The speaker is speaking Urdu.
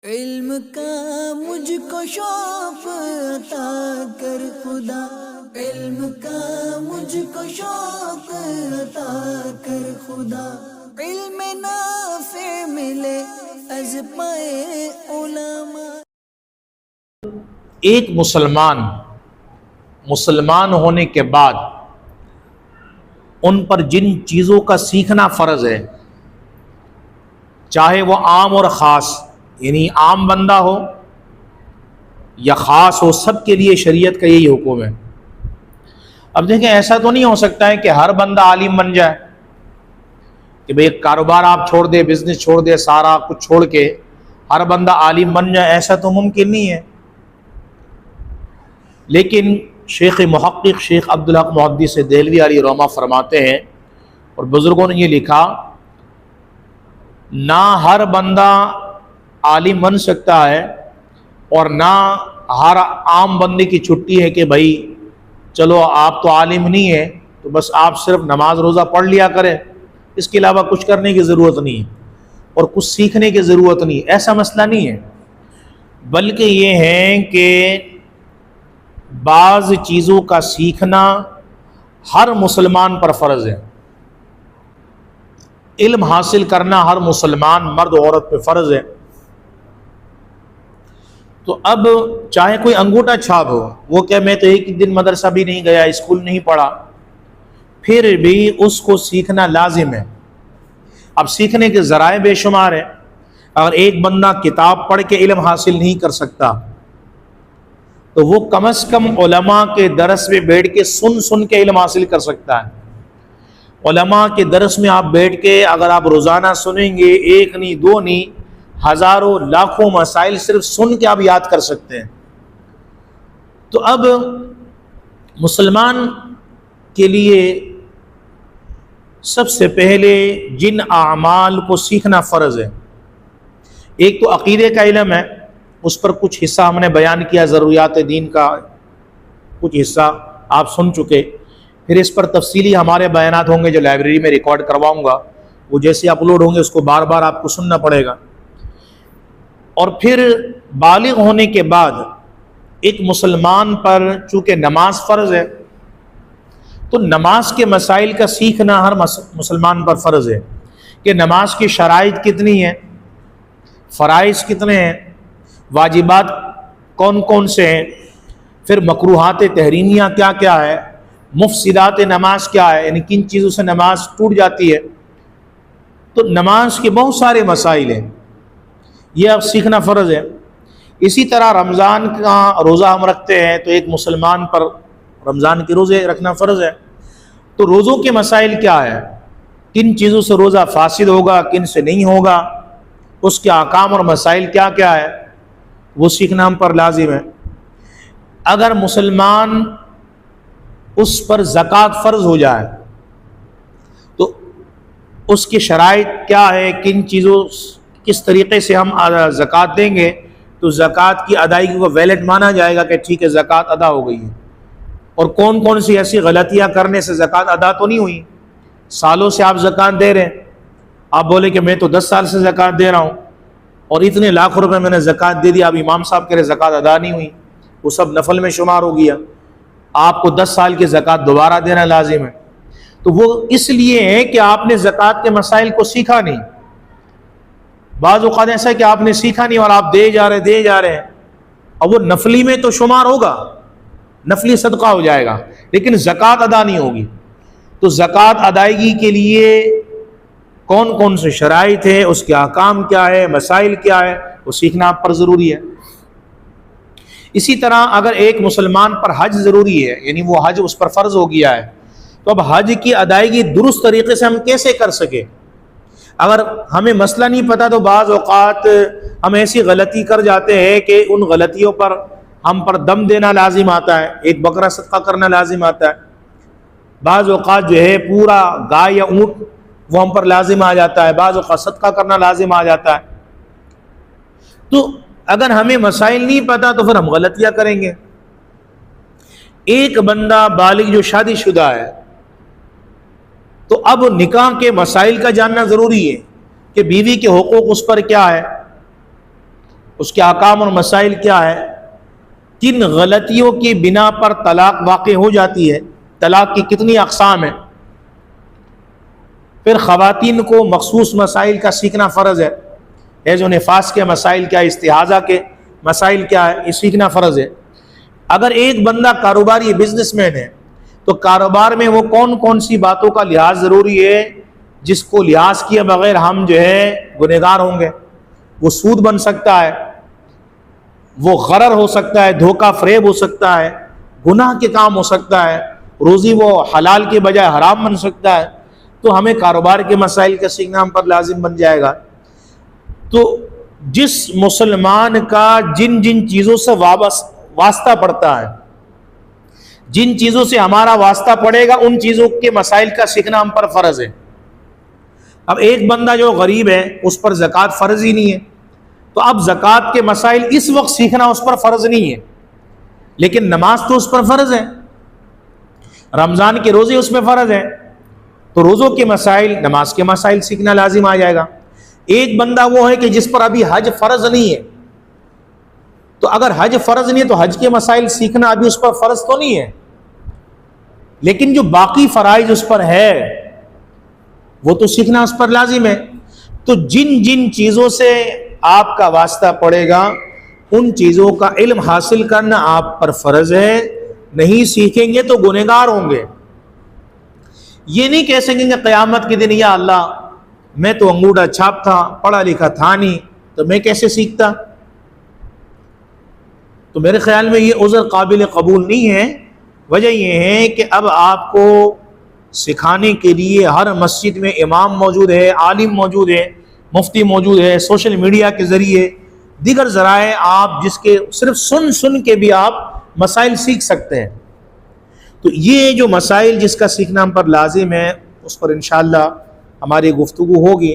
علم کا مجھ کو شوق عطا کر خدا، علم کا مجھ کو شوق عطا کر خدا، علم نافع ملے از پائے علماء۔ ایک مسلمان ہونے کے بعد ان پر جن چیزوں کا سیکھنا فرض ہے، چاہے وہ عام اور خاص، یعنی عام بندہ ہو یا خاص ہو، سب کے لیے شریعت کا یہی حکم ہے۔ اب دیکھیں، ایسا تو نہیں ہو سکتا ہے کہ ہر بندہ عالم بن جائے، کہ بھئی کاروبار آپ چھوڑ دے، بزنس چھوڑ دے، سارا کچھ چھوڑ کے ہر بندہ عالم بن جائے، ایسا تو ممکن نہیں ہے۔ لیکن شیخ محقق شیخ عبدالحق محدث دہلوی علیہ رحمہ فرماتے ہیں، اور بزرگوں نے یہ لکھا، نہ ہر بندہ عالم بن سکتا ہے، اور نہ ہر عام بندے کی چھٹی ہے کہ بھائی چلو آپ تو عالم نہیں ہے تو بس آپ صرف نماز روزہ پڑھ لیا کریں، اس کے علاوہ کچھ کرنے کی ضرورت نہیں ہے اور کچھ سیکھنے کی ضرورت نہیں ہے۔ ایسا مسئلہ نہیں ہے، بلکہ یہ ہے کہ بعض چیزوں کا سیکھنا ہر مسلمان پر فرض ہے۔ علم حاصل کرنا ہر مسلمان مرد و عورت پہ فرض ہے۔ تو اب چاہے کوئی انگوٹھا چھاپ ہو، وہ کہ میں تو ایک دن مدرسہ بھی نہیں گیا، اسکول نہیں پڑھا، پھر بھی اس کو سیکھنا لازم ہے۔ اب سیکھنے کے ذرائع بے شمار ہیں۔ اگر ایک بندہ کتاب پڑھ کے علم حاصل نہیں کر سکتا تو وہ کم از کم علماء کے درس میں بیٹھ کے سن کے علم حاصل کر سکتا ہے۔ علماء کے درس میں آپ بیٹھ کے اگر آپ روزانہ سنیں گے، ایک نہیں، دو نہیں، ہزاروں لاکھوں مسائل صرف سن کے آپ یاد کر سکتے ہیں۔ تو اب مسلمان کے لیے سب سے پہلے جن اعمال کو سیکھنا فرض ہے، ایک تو عقیدے کا علم ہے، اس پر کچھ حصہ ہم نے بیان کیا، ضروریات دین کا کچھ حصہ آپ سن چکے، پھر اس پر تفصیلی ہمارے بیانات ہوں گے جو لائبریری میں ریکارڈ کرواؤں گا، وہ جیسے اپلوڈ ہوں گے اس کو بار بار آپ کو سننا پڑے گا۔ اور پھر بالغ ہونے کے بعد ایک مسلمان پر چونکہ نماز فرض ہے، تو نماز کے مسائل کا سیکھنا ہر مسلمان پر فرض ہے، کہ نماز کی شرائط کتنی ہیں، فرائض کتنے ہیں، واجبات کون کون سے ہیں، پھر مکروہات تحریمیہ کیا کیا ہے، مفسدات نماز کیا ہے، یعنی کن چیزوں سے نماز ٹوٹ جاتی ہے۔ تو نماز کے بہت سارے مسائل ہیں، یہ اب سیکھنا فرض ہے۔ اسی طرح رمضان کا روزہ ہم رکھتے ہیں، تو ایک مسلمان پر رمضان کے روزے رکھنا فرض ہے۔ تو روزوں کے مسائل کیا ہے، کن چیزوں سے روزہ فاسد ہوگا، کن سے نہیں ہوگا، اس کے احکام اور مسائل کیا کیا ہے، وہ سیکھنا ہم پر لازم ہے۔ اگر مسلمان اس پر زکوٰۃ فرض ہو جائے تو اس کی شرائط کیا ہے، کن چیزوں کس طریقے سے ہم زکوٰۃ دیں گے تو زکوٰۃ کی ادائیگی کو ویلڈ مانا جائے گا کہ ٹھیک ہے زکوٰۃ ادا ہو گئی ہے، اور کون کون سی ایسی غلطیاں کرنے سے زکوٰۃ ادا تو نہیں ہوئی۔ سالوں سے آپ زکوٰۃ دے رہے ہیں، آپ بولے کہ میں تو 10 سال سے زکوٰۃ دے رہا ہوں اور اتنے لاکھ روپے میں نے زکوٰۃ دے دیا، اب امام صاحب کہہ رہے زکوٰۃ ادا نہیں ہوئی، وہ سب نفل میں شمار ہو گیا، آپ کو 10 سال کی زکوٰۃ دوبارہ دینا لازم ہے۔ تو وہ اس لیے ہے کہ آپ نے زکوٰۃ کے مسائل کو سیکھا نہیں۔ بعض اوقات ایسا ہے کہ آپ نے سیکھا نہیں اور آپ دے جا رہے ہیں، اور وہ نفلی میں تو شمار ہوگا، نفلی صدقہ ہو جائے گا، لیکن زکوٰۃ ادا نہیں ہوگی۔ تو زکوٰۃ ادائیگی کے لیے کون کون سے شرائط ہے، اس کے احکام کیا ہے، مسائل کیا ہے، وہ سیکھنا آپ پر ضروری ہے۔ اسی طرح اگر ایک مسلمان پر حج ضروری ہے، یعنی وہ حج اس پر فرض ہو گیا ہے، تو اب حج کی ادائیگی درست طریقے سے ہم کیسے کر سکے؟ اگر ہمیں مسئلہ نہیں پتا تو بعض اوقات ہم ایسی غلطی کر جاتے ہیں کہ ان غلطیوں پر ہم پر دم دینا لازم آتا ہے، ایک بکرا صدقہ کرنا لازم آتا ہے، بعض اوقات جو ہے پورا گائے یا اونٹ وہ ہم پر لازم آ جاتا ہے، بعض اوقات صدقہ کرنا لازم آ جاتا ہے۔ تو اگر ہمیں مسائل نہیں پتا تو پھر ہم غلطیاں کریں گے۔ ایک بندہ بالغ جو شادی شدہ ہے تو اب نکاح کے مسائل کا جاننا ضروری ہے کہ بیوی کے حقوق اس پر کیا ہے، اس کے احکام اور مسائل کیا ہے، کن غلطیوں کی بنا پر طلاق واقع ہو جاتی ہے، طلاق کی کتنی اقسام ہیں، پھر خواتین کو مخصوص مسائل کا سیکھنا فرض ہے، حیض و نفاس کے مسائل کیا ہے، استحاضہ کے مسائل کیا ہے، یہ سیکھنا فرض ہے۔ اگر ایک بندہ کاروباری بزنس مین ہے تو کاروبار میں وہ کون کون سی باتوں کا لحاظ ضروری ہے جس کو لحاظ کیے بغیر ہم جو ہے گنہگار ہوں گے۔ وہ سود بن سکتا ہے، وہ غرر ہو سکتا ہے، دھوکہ فریب ہو سکتا ہے، گناہ کے کام ہو سکتا ہے، روزی وہ حلال کے بجائے حرام بن سکتا ہے، تو ہمیں کاروبار کے مسائل کا سیکھنا ہم پر لازم بن جائے گا۔ تو جس مسلمان کا جن جن چیزوں سے واسطہ پڑتا ہے، جن چیزوں سے ہمارا واسطہ پڑے گا، ان چیزوں کے مسائل کا سیکھنا ہم پر فرض ہے۔ اب ایک بندہ جو غریب ہے اس پر زکوٰۃ فرض ہی نہیں ہے، تو اب زکوٰۃ کے مسائل اس وقت سیکھنا اس پر فرض نہیں ہے، لیکن نماز تو اس پر فرض ہے، رمضان کے روزے اس میں فرض ہے، تو روزوں کے مسائل، نماز کے مسائل سیکھنا لازم آ جائے گا۔ ایک بندہ وہ ہے کہ جس پر ابھی حج فرض نہیں ہے، تو اگر حج فرض نہیں ہے تو حج کے مسائل سیکھنا ابھی اس پر فرض تو نہیں ہے، لیکن جو باقی فرائض اس پر ہے وہ تو سیکھنا اس پر لازم ہے۔ تو جن جن چیزوں سے آپ کا واسطہ پڑے گا ان چیزوں کا علم حاصل کرنا آپ پر فرض ہے، نہیں سیکھیں گے تو گنہگار ہوں گے۔ یہ نہیں کہہ سکیں گے قیامت کے دن یا اللہ میں تو انگوٹھا چھاپ تھا، پڑھا لکھا تھا نہیں، تو میں کیسے سیکھتا؟ تو میرے خیال میں یہ عذر قابل قبول نہیں ہے۔ وجہ یہ ہے کہ اب آپ کو سکھانے کے لیے ہر مسجد میں امام موجود ہے، عالم موجود ہے، مفتی موجود ہے، سوشل میڈیا کے ذریعے دیگر ذرائع آپ جس کے صرف سن کے بھی آپ مسائل سیکھ سکتے ہیں۔ تو یہ جو مسائل جس کا سیکھنا ہم پر لازم ہے اس پر انشاءاللہ ہماری گفتگو ہوگی۔